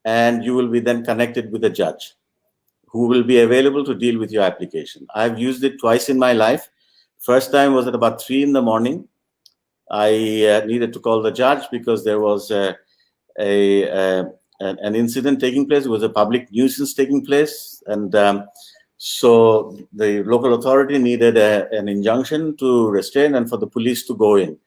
and you will be then connected with a judge who will be available to deal with your application. I've used it twice in my life. First time was at about 3 in the morning. I needed to call the judge because there was an incident taking place. It was a public nuisance taking place, and so the local authority needed an injunction to restrain and for the police to go in.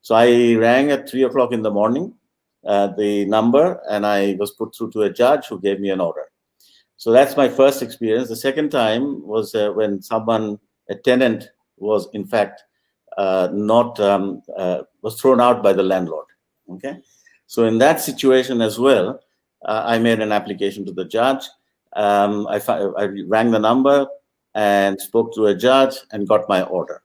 So I rang at 3 o'clock in the morning, the number, and I was put through to a judge who gave me an order. So that's my first experience. The second time was when a tenant was in fact was thrown out by the landlord. Okay, so in that situation as well, I made an application to the judge. I rang the number and spoke to a judge and got my order.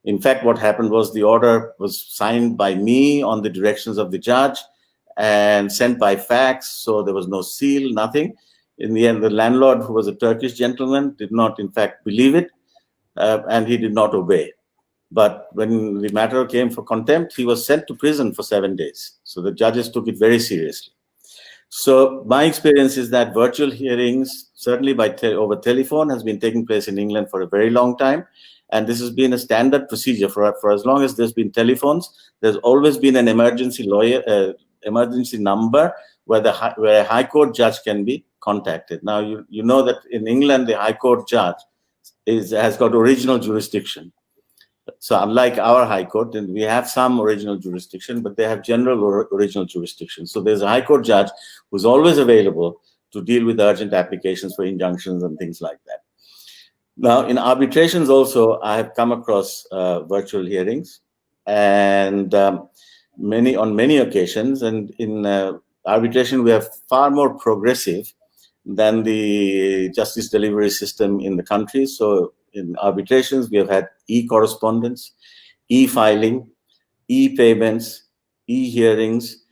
In fact, what happened was the order was signed by me on the directions of the judge and sent by fax, so there was no seal, nothing. In the end, the landlord, who was a Turkish gentleman, did not, in fact, believe it, and he did not obey. But when the matter came for contempt, he was sent to prison for 7 days. So the judges took it very seriously. So my experience is that virtual hearings, certainly over telephone, has been taking place in England for a very long time. And this has been a standard procedure for as long as there's been telephones. There's always been an emergency number where a high court judge can be contacted. Now, you know that in England, the high court judge has got original jurisdiction. So unlike our high court, we have some original jurisdiction, but they have general original jurisdiction. So there's a high court judge who's always available to deal with urgent applications for injunctions and things like that. Now, in arbitrations also, I have come across virtual hearings, and on many occasions. And in arbitration, we are far more progressive than the justice delivery system in the country. So in arbitrations, we have had e-correspondence, e-filing, e-payments, e-hearings,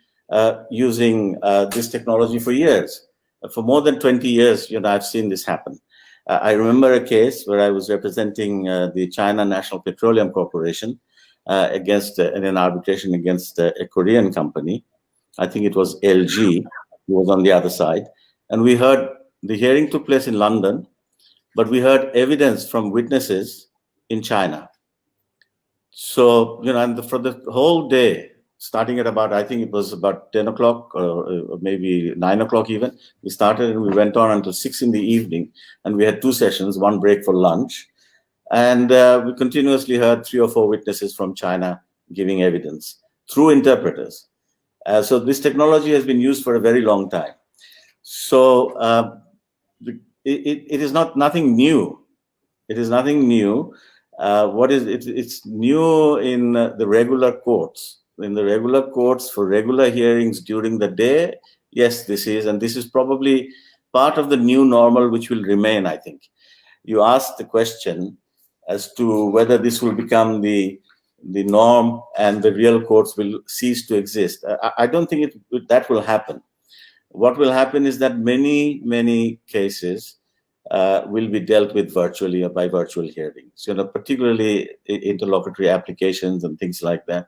using this technology for years. For more than 20 years, I've seen this happen. I remember a case where I was representing the China National Petroleum Corporation in an arbitration against a Korean company. I think it was LG, who was on the other side. And we heard the hearing took place in London, but we heard evidence from witnesses in China. So, and for the whole day, starting at I think it was about 10 o'clock or maybe 9 o'clock even, we started and we went on until 6 in the evening. And we had 2 sessions, 1 break for lunch. And we continuously heard 3 or 4 witnesses from China giving evidence through interpreters. So this technology has been used for a very long time. So it is nothing new. It is nothing new. It's new in the regular courts. In the regular courts for regular hearings during the day, yes, this is probably part of the new normal, which will remain, I think. You asked the question as to whether this will become the norm and the real courts will cease to exist. I don't think that will happen. What will happen is that many cases will be dealt with virtually or by virtual hearings, particularly interlocutory applications and things like that.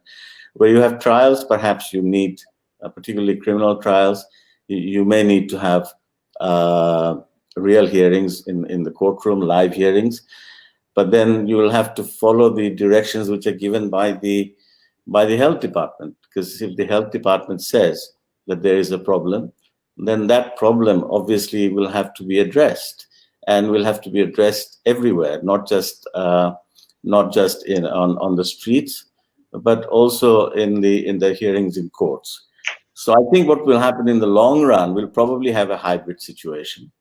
Where you have trials, perhaps you need, particularly criminal trials, you may need to have real hearings in the courtroom, live hearings. But then you will have to follow the directions which are given by the health department. Because if the health department says that there is a problem, then that problem obviously will have to be addressed, and will have to be addressed everywhere, not just on the streets, but also in the hearings in courts. So I think what will happen in the long run, we'll probably have a hybrid situation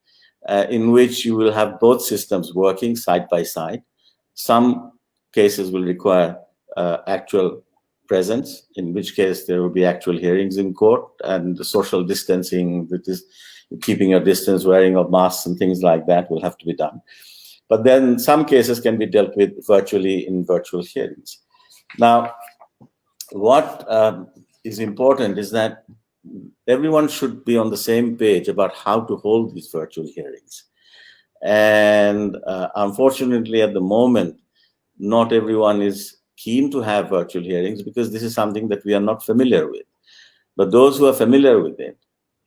in which you will have both systems working side by side. Some cases will require actual presence, in which case there will be actual hearings in court, and the social distancing, that is keeping your distance, wearing of masks and things like that will have to be done. But then some cases can be dealt with virtually in virtual hearings. Now, what is important is that everyone should be on the same page about how to hold these virtual hearings. And unfortunately, at the moment, not everyone is keen to have virtual hearings because this is something that we are not familiar with. But those who are familiar with it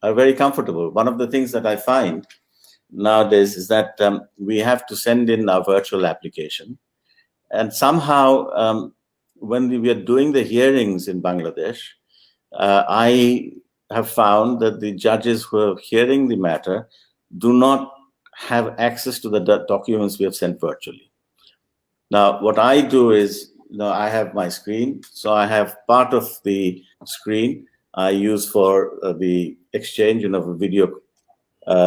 are very comfortable. One of the things that I find nowadays is that we have to send in our virtual application. And somehow, when we are doing the hearings in Bangladesh, I have found that the judges who are hearing the matter do not have access to the documents we have sent virtually. Now, what I do is, I have my screen. So I have part of the screen I use for the exchange, video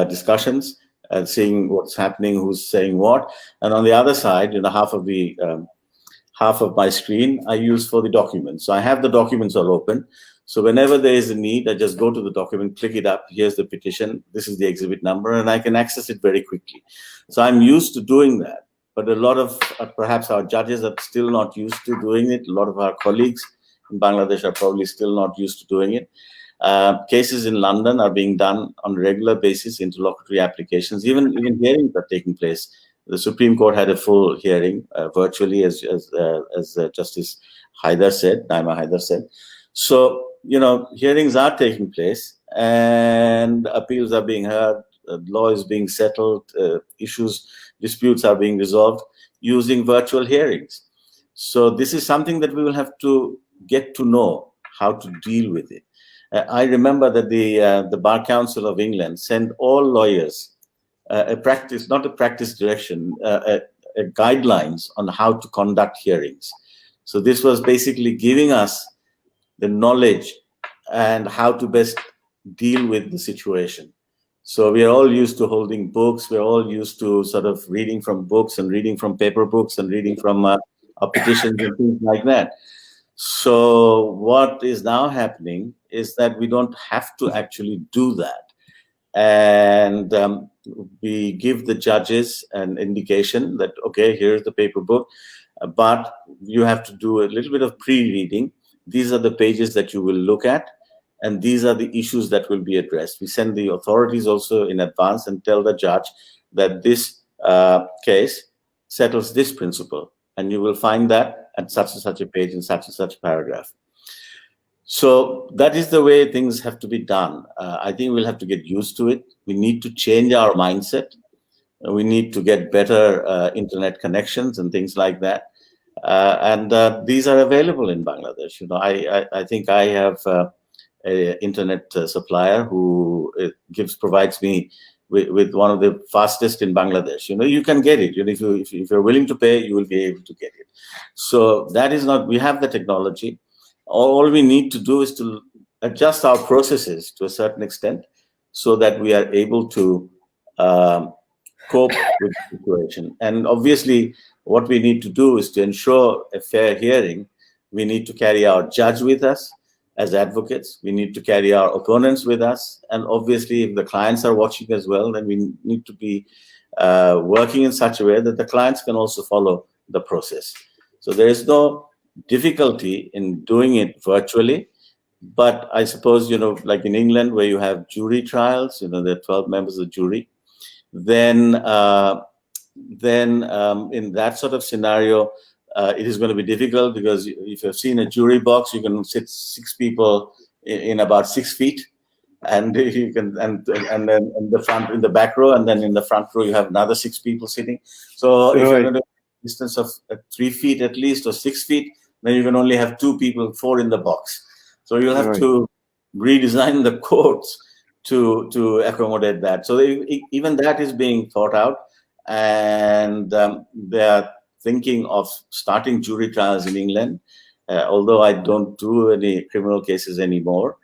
discussions and seeing what's happening, who's saying what. And on the other side, half of my screen I use for the documents. So I have the documents all open. So whenever there is a need, I just go to the document, click it up. Here's the petition. This is the exhibit number, and I can access it very quickly. So I'm used to doing that. But a lot of perhaps our judges are still not used to doing it. A lot of our colleagues in Bangladesh are probably still not used to doing it. Cases in London are being done on a regular basis, interlocutory applications, even hearings are taking place. The Supreme Court had a full hearing virtually, as Justice Naima Haidar said. So, hearings are taking place and appeals are being heard, law is being settled, disputes are being resolved using virtual hearings. So this is something that we will have to get to know how to deal with it. I remember that the Bar Council of England sent all lawyers not a practice direction, guidelines on how to conduct hearings. So this was basically giving us the knowledge and how to best deal with the situation. So we are all used to holding books. We're all used to sort of reading from books and reading from paper books and reading from petitions and things like that. So what is now happening is that we don't have to actually do that. And we give the judges an indication that, okay, here's the paper book, but you have to do a little bit of pre-reading. These are the pages that you will look at, and these are the issues that will be addressed. We send the authorities also in advance and tell the judge that this case settles this principle, and you will find that at such and such a page in such and such paragraph. So that is the way things have to be done. I think we'll have to get used to it. We need to change our mindset. We need to get better internet connections and things like that. And these are available in Bangladesh. I think I have an internet supplier who provides me with one of the fastest in Bangladesh. You can get it. If you're willing to pay, you will be able to get it. So that is not. We have the technology. All we need to do is to adjust our processes to a certain extent so that we are able to cope with the situation. And obviously, what we need to do is to ensure a fair hearing. We need to carry our judge with us as advocates. We need to carry our opponents with us. And obviously, if the clients are watching as well, then we need to be working in such a way that the clients can also follow the process. So there is no difficulty in doing it virtually, but I suppose, like in England where you have jury trials, there are 12 members of the jury, then in that sort of scenario, it is going to be difficult because if you've seen a jury box, you can sit 6 people in about 6 feet, and you can and then in the back row, and then in the front row you have another 6 people sitting. So if you're going to distance of 3 feet at least or 6 feet, then you can only have 2 people, 4 in the box. So you'll have to redesign the courts to accommodate that. So even that is being thought out, and they are thinking of starting jury trials in England. Although I don't do any criminal cases anymore,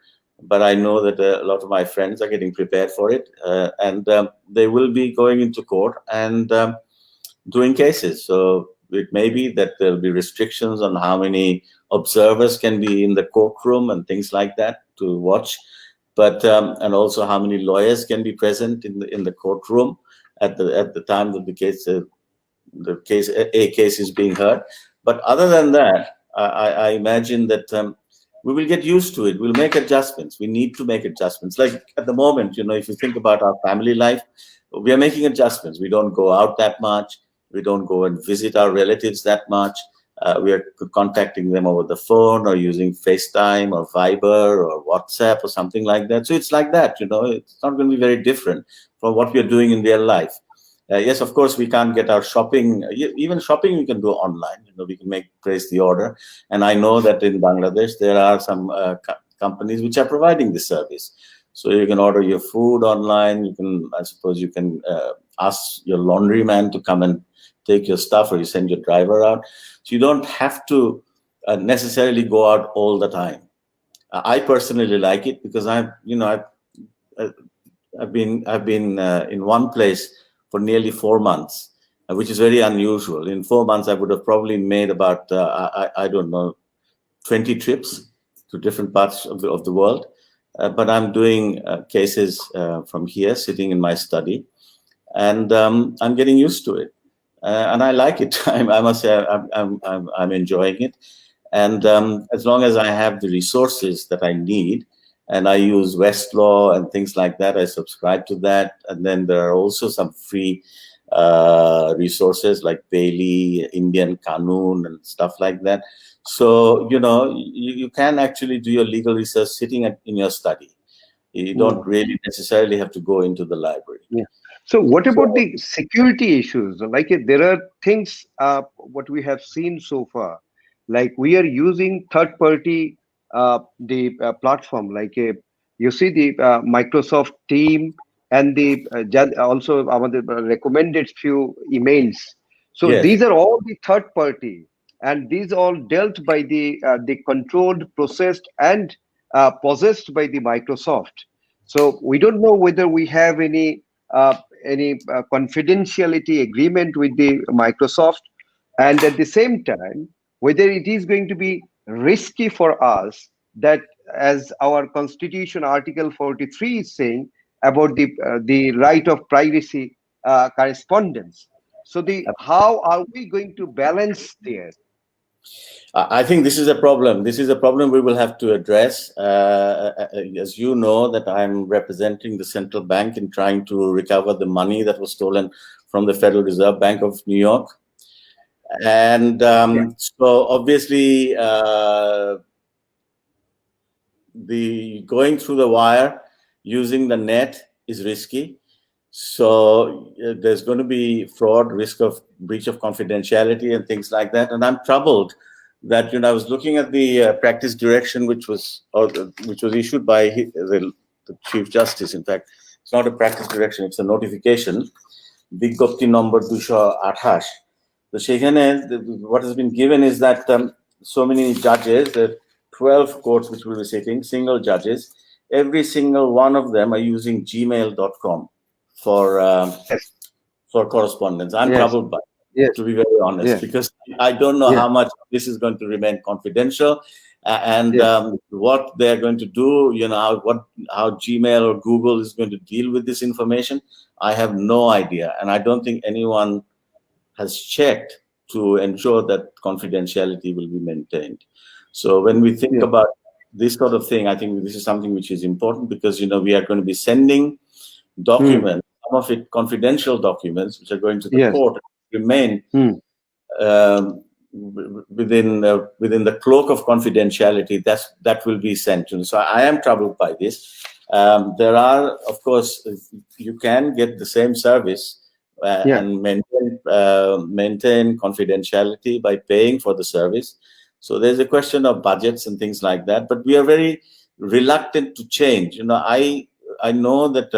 but I know that a lot of my friends are getting prepared for it, and they will be going into court and doing cases. So it may be that there'll be restrictions on how many observers can be in the courtroom and things like that to watch, but and also how many lawyers can be present in the courtroom at the time that the case is being heard. But other than that, I imagine that we will get used to it. We'll make adjustments. We need to make adjustments. Like at the moment, if you think about our family life, we are making adjustments. We don't go out that much. We don't go and visit our relatives that much. we are contacting them over the phone or using FaceTime or Viber or WhatsApp or something like that. So it's like that, it's not going to be very different from what we are doing in real life. Yes, of course, we can't get our shopping, even shopping we can do online. We can place the order. And I know that in Bangladesh, there are some companies which are providing this service. So you can order your food online. I suppose you can ask your laundryman to come and take your stuff, or you send your driver out. So you don't have to necessarily go out all the time. I personally like it because I've been in one place for nearly 4 months, which is very unusual. In 4 months, I would have probably made about, I don't know, 20 trips to different parts of the world. But I'm doing cases from here, sitting in my study, and I'm getting used to it. And I like it. I must say, I'm enjoying it. And as long as I have the resources that I need, and I use Westlaw and things like that, I subscribe to that. And then there are also some free resources like Bailey, Indian Qanun, and stuff like that. So, you can actually do your legal research sitting in your study. You don't really necessarily have to go into the library. Yeah. So what about the security issues? Like there are things, what we have seen so far, like we are using third-party platform, like you see the Microsoft Team and the also our recommended few emails. So Yes. these are all the third-party, and these all dealt by the controlled, processed, and possessed by the Microsoft. So we don't know whether we have any confidentiality agreement with the Microsoft, and at the same time, whether it is going to be risky for us that, as our Constitution Article 43 is saying about the right of privacy correspondence. So how are we going to balance there? I think this is a problem. This is a problem we will have to address. As you know, that I'm representing the central bank in trying to recover the money that was stolen from the Federal Reserve Bank of New York. And so obviously, the going through the wire using the net is risky. So there's going to be fraud, risk of breach of confidentiality and things like that. And I'm troubled that I was looking at the practice direction which was issued by the Chief Justice. In fact, it's not a practice direction; it's a notification. Bignপ্তি number 228. So what has been given is that so many judges, there are 12 courts which will be sitting, single judges. Every single one of them are using gmail.com for correspondence. I'm troubled by it, to be very honest, because I don't know how much this is going to remain confidential, and what they're going to do, how Gmail or Google is going to deal with this information. I have no idea, and I don't think anyone has checked to ensure that confidentiality will be maintained. So when we think about this sort of thing, I think this is something which is important, because we are going to be sending documents, some of it confidential documents, which are going to the court, remain within the cloak of confidentiality. That will be sent. So I am troubled by this. There are, of course, you can get the same service and maintain confidentiality by paying for the service. So there's a question of budgets and things like that. But we are very reluctant to change. I know that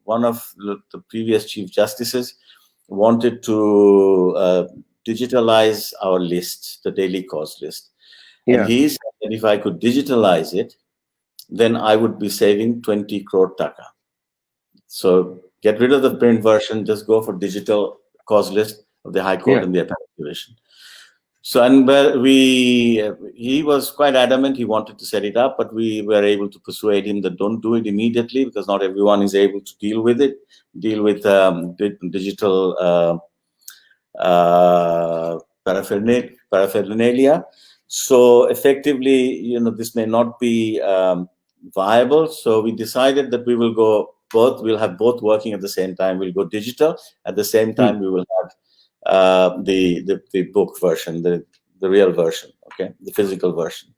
one of the previous Chief Justices wanted to digitalize our list, the daily cause list. And he said that if I could digitalize it, then I would be saving 20 crore taka. So get rid of the print version, just go for digital cause list of the High Court and the Appellate Division. So, and he was quite adamant. He wanted to set it up, but we were able to persuade him that don't do it immediately, because not everyone is able to deal with digital paraphernalia. So effectively, this may not be viable. So we decided that we will go both. We'll have both working at the same time. We'll go digital at the same time. We will have the book version, the the real version, okay, the physical version.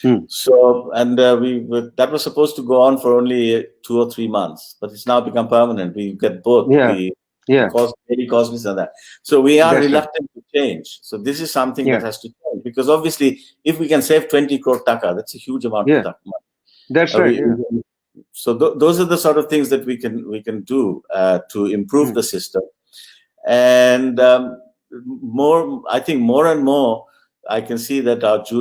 Hmm. So, and that was supposed to go on for only 2 or 3 months, but it's now become permanent. We get both Yeah. the Yeah. daily cosmetics and that. So we are That's right. reluctant to change. So this is something Yeah. that has to change, because obviously, if we can save 20 crore taka, that's a huge amount Yeah. of money. That's right. Yeah. So those are the sort of things that we can do to improve the system. And I think more and more, I can see that our junior